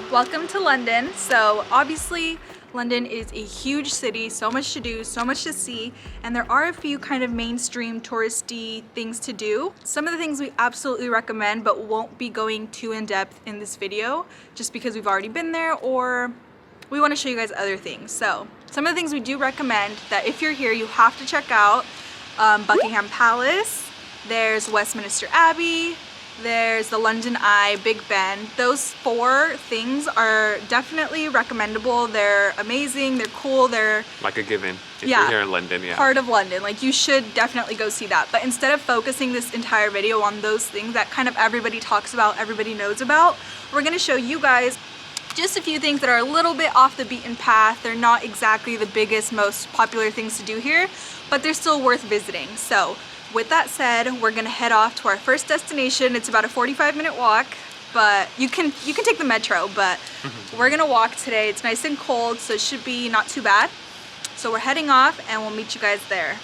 Welcome to London. So obviously London is a huge city, so much to do, so much to see, and there are a few kind of mainstream touristy things to do. Some of the things we absolutely recommend but won't be going too in depth in this video just because we've already been there or we want to show you guys other things. So some of the things we do recommend that if you're here you have to check out Buckingham Palace, there's Westminster Abbey, there's the London Eye, Big Ben. Those 4 things are definitely recommendable. They're amazing, they're cool, they're like a given if you're here in London, part of London. Like you should definitely go see that. But instead of focusing this entire video on those things that kind of everybody talks about, everybody knows about, we're gonna show you guys just a few things that are a little bit off the beaten path. They're not exactly the biggest, most popular things to do here, but they're still worth visiting. So with that said, we're gonna head off to our first destination. It's about a 45-minute walk, but you can take the metro, but we're gonna walk today. It's nice and cold, so it should be not too bad. So we're heading off and we'll meet you guys there.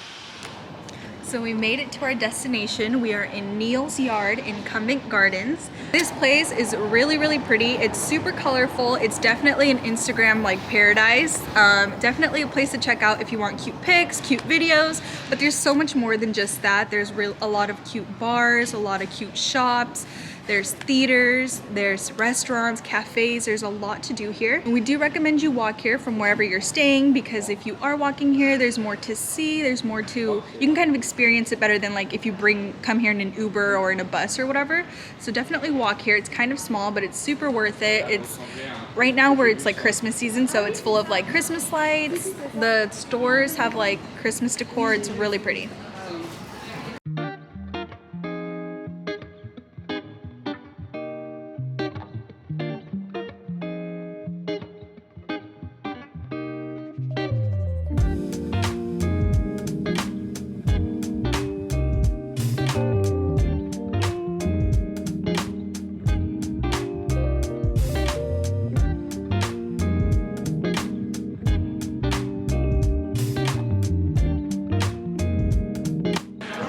So we made it to our destination. We are in Neal's Yard in Covent Gardens. This place is really, really pretty. It's super colorful. It's definitely an Instagram like paradise. Definitely a place to check out if you want cute pics, cute videos, but there's so much more than just that. There's a lot of cute bars, a lot of cute shops. There's theaters, there's restaurants, cafes, there's a lot to do here. And we do recommend you walk here from wherever you're staying because if you are walking here, there's more to see, there's more to, you can kind of experience it better than like if you come here in an Uber or in a bus or whatever. So definitely walk here. It's kind of small, but it's super worth it. It's right now where it's like Christmas season, so it's full of like Christmas lights. The stores have like Christmas decor. It's really pretty.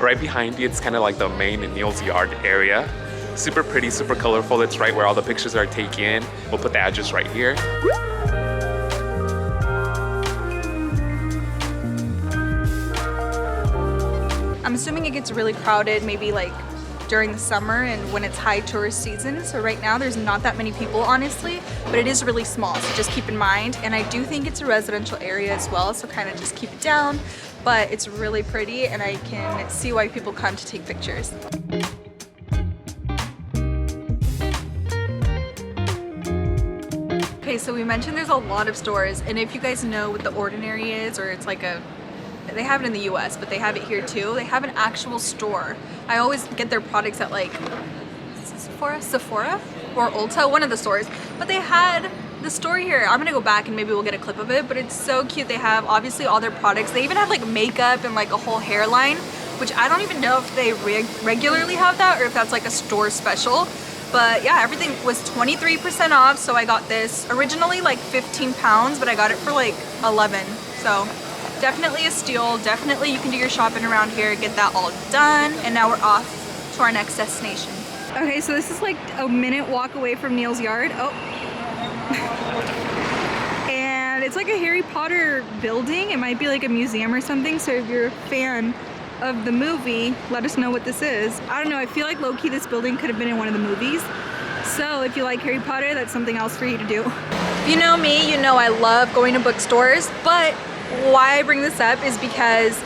Right behind you, it's kind of like the main Neal's Yard area. Super pretty, super colorful. It's right where all the pictures are taken. We'll put the address right here. I'm assuming it gets really crowded maybe like during the summer and when it's high tourist season. So right now there's not that many people honestly, but it is really small, so just keep in mind. And I do think it's a residential area as well, so kind of just keep it down. But it's really pretty and I can see why people come to take pictures. Okay, so we mentioned there's a lot of stores, and if you guys know what The Ordinary is, or it's like they have it in the US, but they have it here too. They have an actual store. I always get their products at like Sephora or Ulta, one of the stores, but they had the store here. I'm gonna go back and maybe we'll get a clip of it, but it's so cute. They have obviously all their products. They even have like makeup and like a whole hairline, which I don't even know if they regularly have that or if that's like a store special. But yeah, everything was 23% off, so I got this originally like 15 pounds, but I got it for like 11. So definitely a steal. Definitely you can do your shopping around here, get that all done, and now we're off to our next destination. Okay, so this is like a minute walk away from Neal's Yard. Oh. And it's like a Harry Potter building. It might be like a museum or something, so if you're a fan of the movie, let us know what this is. I don't know, I feel like low-key this building could have been in one of the movies. So if you like Harry Potter, that's something else for you to do. If you know me, you know I love going to bookstores, but why I bring this up is because,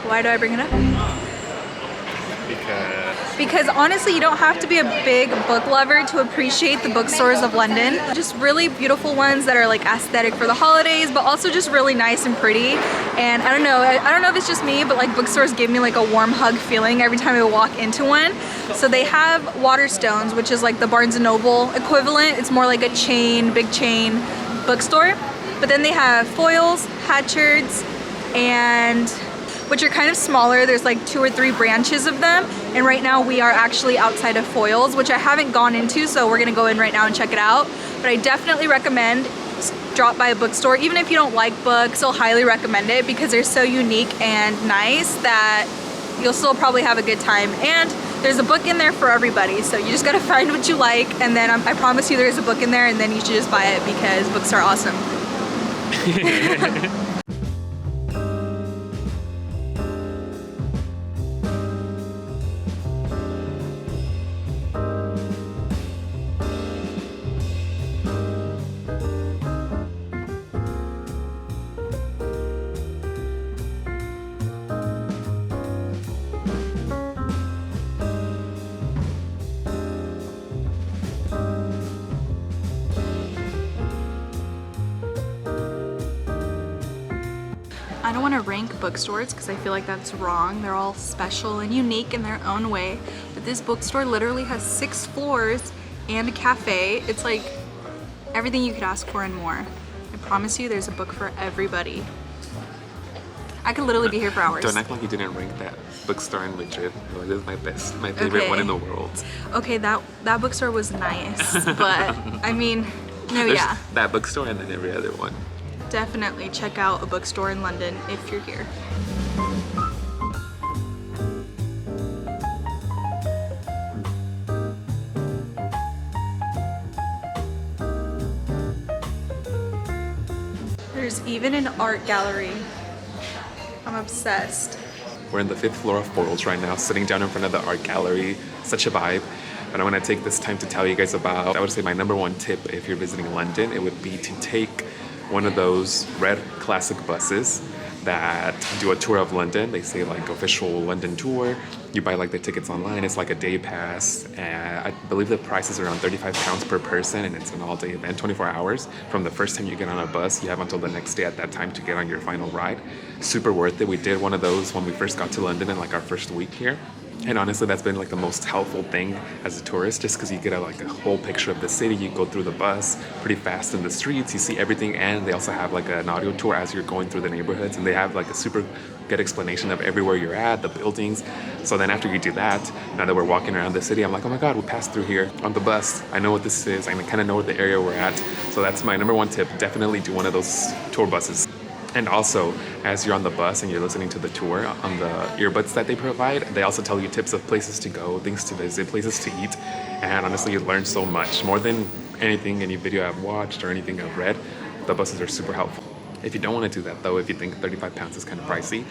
why do I bring it up? Because honestly, you don't have to be a big book lover to appreciate the bookstores of London. Just really beautiful ones that are like aesthetic for the holidays, but also just really nice and pretty. And I don't know if it's just me, but like bookstores give me like a warm hug feeling every time I walk into one. So they have Waterstones, which is like the Barnes & Noble equivalent. It's more like a chain, big chain bookstore. But then they have foils, hatchards, and which are kind of smaller. There's like 2 or 3 branches of them. And right now we are actually outside of foils, which I haven't gone into, so we're gonna go in right now and check it out. But I definitely recommend drop by a bookstore. Even if you don't like books, I'll highly recommend it because they're so unique and nice that you'll still probably have a good time. And there's a book in there for everybody, so you just gotta find what you like, and then I promise you there's a book in there, and then you should just buy it because books are awesome. I don't want to rank bookstores because I feel like that's wrong. They're all special and unique in their own way. But this bookstore literally has 6 floors and a cafe. It's like everything you could ask for and more. I promise you there's a book for everybody. I could literally be here for hours. Don't act like you didn't rank that bookstore in Madrid. Like, this is my favorite one in the world. Okay, that bookstore was nice, but I mean, no, yeah. That bookstore and then every other one. Definitely check out a bookstore in London if you're here. There's even an art gallery. I'm obsessed. We're in the 5th floor of Foils right now, sitting down in front of the art gallery. Such a vibe. But I want to take this time to tell you guys about, I would say my #1 tip if you're visiting London, it would be to take one of those red classic buses that do a tour of London. They say like official London tour. You buy like the tickets online. It's like a day pass. And I believe the price is around £35 per person, and it's an all-day event, 24 hours. From the first time you get on a bus, you have until the next day at that time to get on your final ride. Super worth it. We did one of those when we first got to London in like our first week here. And honestly, that's been like the most helpful thing as a tourist, just because you get like a whole picture of the city. You go through the bus pretty fast in the streets, you see everything, and they also have like an audio tour as you're going through the neighborhoods, and they have like a super good explanation of everywhere you're at, the buildings. So then after you do that, now that we're walking around the city, I'm like, oh my God, we passed through here on the bus. I know what this is. I kind of know what the area we're at. So that's my #1 tip. Definitely do one of those tour buses. And also, as you're on the bus and you're listening to the tour on the earbuds that they provide, they also tell you tips of places to go, things to visit, places to eat. And honestly, you learn so much. More than anything, any video I've watched or anything I've read, the buses are super helpful. If you don't want to do that though, if you think £35 is kind of pricey,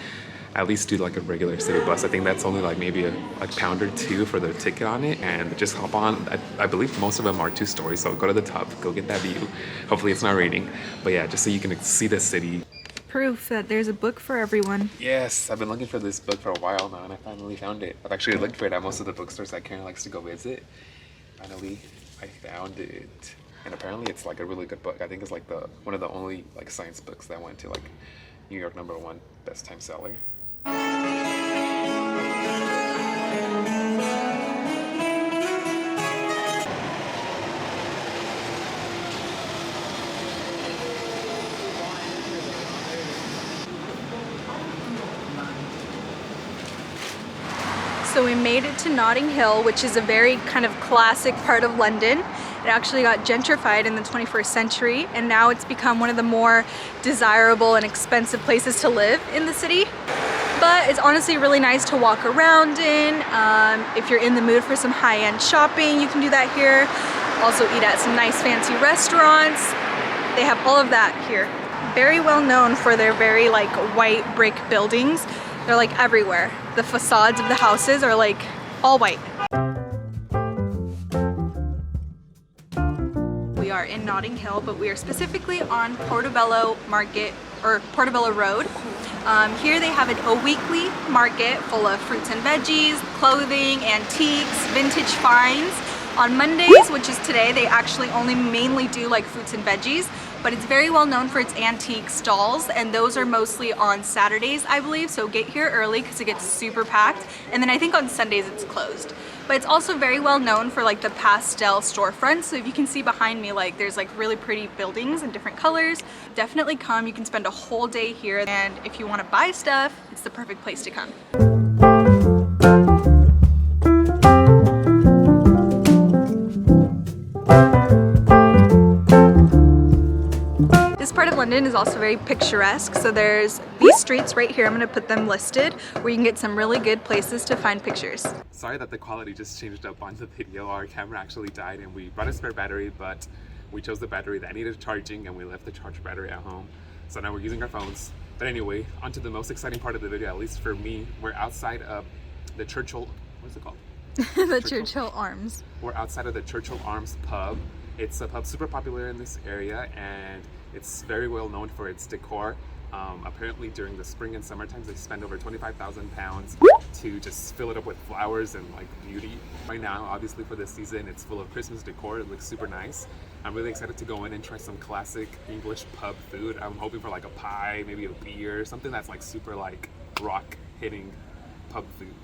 at least do like a regular city bus. I think that's only like maybe a pound or 2 for the ticket on it, and just hop on. I believe most of them are 2 stories, so go to the top, go get that view. Hopefully it's not raining, but yeah, just so you can see the city. Proof that there's a book for everyone. Yes, I've been looking for this book for a while now, and I finally found it. I've actually looked for it at most of the bookstores that Karen likes to go visit. Finally, I found it. And apparently it's like a really good book. I think it's like one of the only like science books that went to like New York #1 best time seller. So we made it to Notting Hill, which is a very kind of classic part of London. It actually got gentrified in the 21st century, and now it's become one of the more desirable and expensive places to live in the city. But it's honestly really nice to walk around in. If you're in the mood for some high-end shopping, you can do that here. Also eat at some nice fancy restaurants. They have all of that here. Very well known for their very like white brick buildings. They're like everywhere. The facades of the houses are like all white. We are in Notting Hill, but we are specifically on Portobello Market, or Portobello Road. Here they have a weekly market full of fruits and veggies, clothing, antiques, vintage finds. On Mondays, which is today, they actually only mainly do like fruits and veggies, but it's very well known for its antique stalls, and those are mostly on Saturdays, I believe, so get here early because it gets super packed. And then I think on Sundays it's closed. But it's also very well known for like the pastel storefronts. So if you can see behind me, like there's like really pretty buildings in different colors. Definitely come, you can spend a whole day here, and if you want to buy stuff, it's the perfect place to come. This part of London is also very picturesque, so there's these streets right here, I'm going to put them listed, where you can get some really good places to find pictures. Sorry that the quality just changed up on the video. Our camera actually died and we brought a spare battery, but we chose the battery that needed charging and we left the charged battery at home. So now we're using our phones. But anyway, on to the most exciting part of the video, at least for me. We're outside of the Churchill, what is it called? The Churchill Arms. We're outside of the Churchill Arms pub. It's a pub super popular in this area and it's very well known for its decor. Apparently during the spring and summer times they spend over £25,000 to just fill it up with flowers and like beauty. Right now, obviously for this season, it's full of Christmas decor. It looks super nice. I'm really excited to go in and try some classic English pub food. I'm hoping for like a pie, maybe a beer, something that's like super like rock hitting pub food.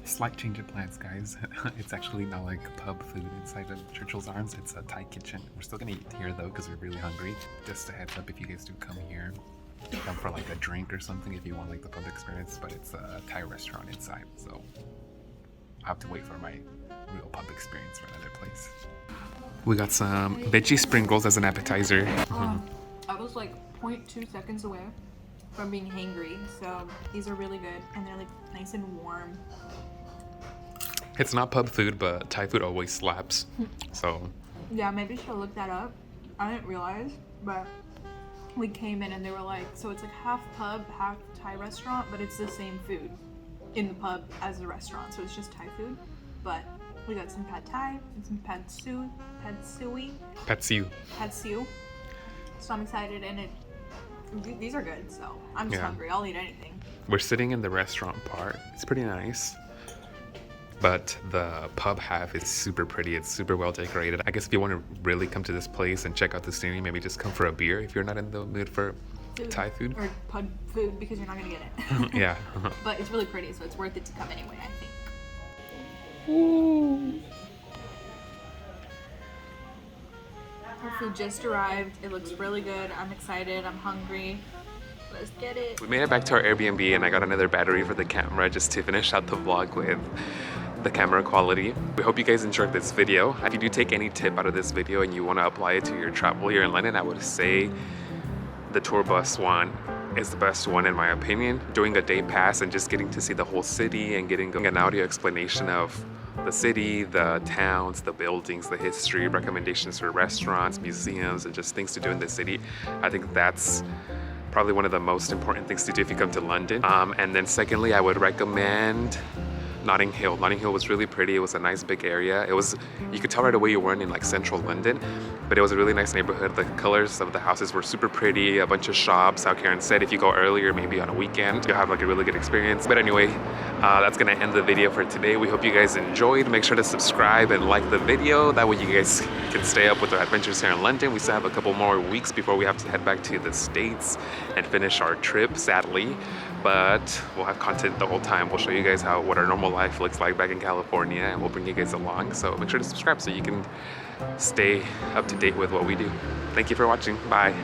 Slight change of plans, guys. It's actually not like pub food inside of Churchill's Arms. It's a Thai kitchen. We're still gonna eat here though because we're really hungry. Just a heads up, if you guys do come here, come for like a drink or something if you want like the pub experience, but it's a Thai restaurant inside, so I'll have to wait for my real pub experience for another place. We got some veggie spring rolls as an appetizer. I was like 0.2 seconds away from being hangry, so these are really good and they're like nice and warm. It's not pub food, but Thai food always slaps. So yeah, maybe she'll look that up. I didn't realize, but we came in and they were like, so it's like half pub, half Thai restaurant, but it's the same food in the pub as the restaurant, so it's just Thai food. But we got some pad Thai and some pad siu. So I'm excited, and these are good, so I'm just hungry. I'll eat anything. We're sitting in the restaurant part. It's pretty nice. But the pub half is super pretty. It's super well decorated. I guess if you want to really come to this place and check out the scenery, maybe just come for a beer if you're not in the mood for Thai food. Or pub food, because you're not going to get it. Yeah. But it's really pretty, so it's worth it to come anyway, I think. Ooh. Our food just arrived. It looks really good. I'm excited. I'm hungry. Let's get it. We made it back to our Airbnb and I got another battery for the camera just to finish out the vlog with the camera quality. We hope you guys enjoyed this video. If you do take any tip out of this video and you want to apply it to your travel here in London, I would say the tour bus one is the best one in my opinion. Doing a day pass and just getting to see the whole city and getting an audio explanation of the city, the towns, the buildings, the history, recommendations for restaurants, museums, and just things to do in the city. I think that's probably one of the most important things to do if you come to London. And then secondly, I would recommend Notting Hill. Notting Hill was really pretty. It was a nice big area. It was, you could tell right away you weren't in like central London, but it was a really nice neighborhood. The colors of the houses were super pretty, a bunch of shops. How Karen said, if you go earlier, maybe on a weekend, you'll have like a really good experience. But anyway, that's gonna end the video for today. We hope you guys enjoyed. Make sure to subscribe and like the video. That way you guys can stay up with our adventures here in London. We still have a couple more weeks before we have to head back to the States and finish our trip, sadly. But we'll have content the whole time. We'll show you guys what our normal life looks like back in California, and we'll bring you guys along. So make sure to subscribe so you can stay up to date with what we do. Thank you for watching. Bye.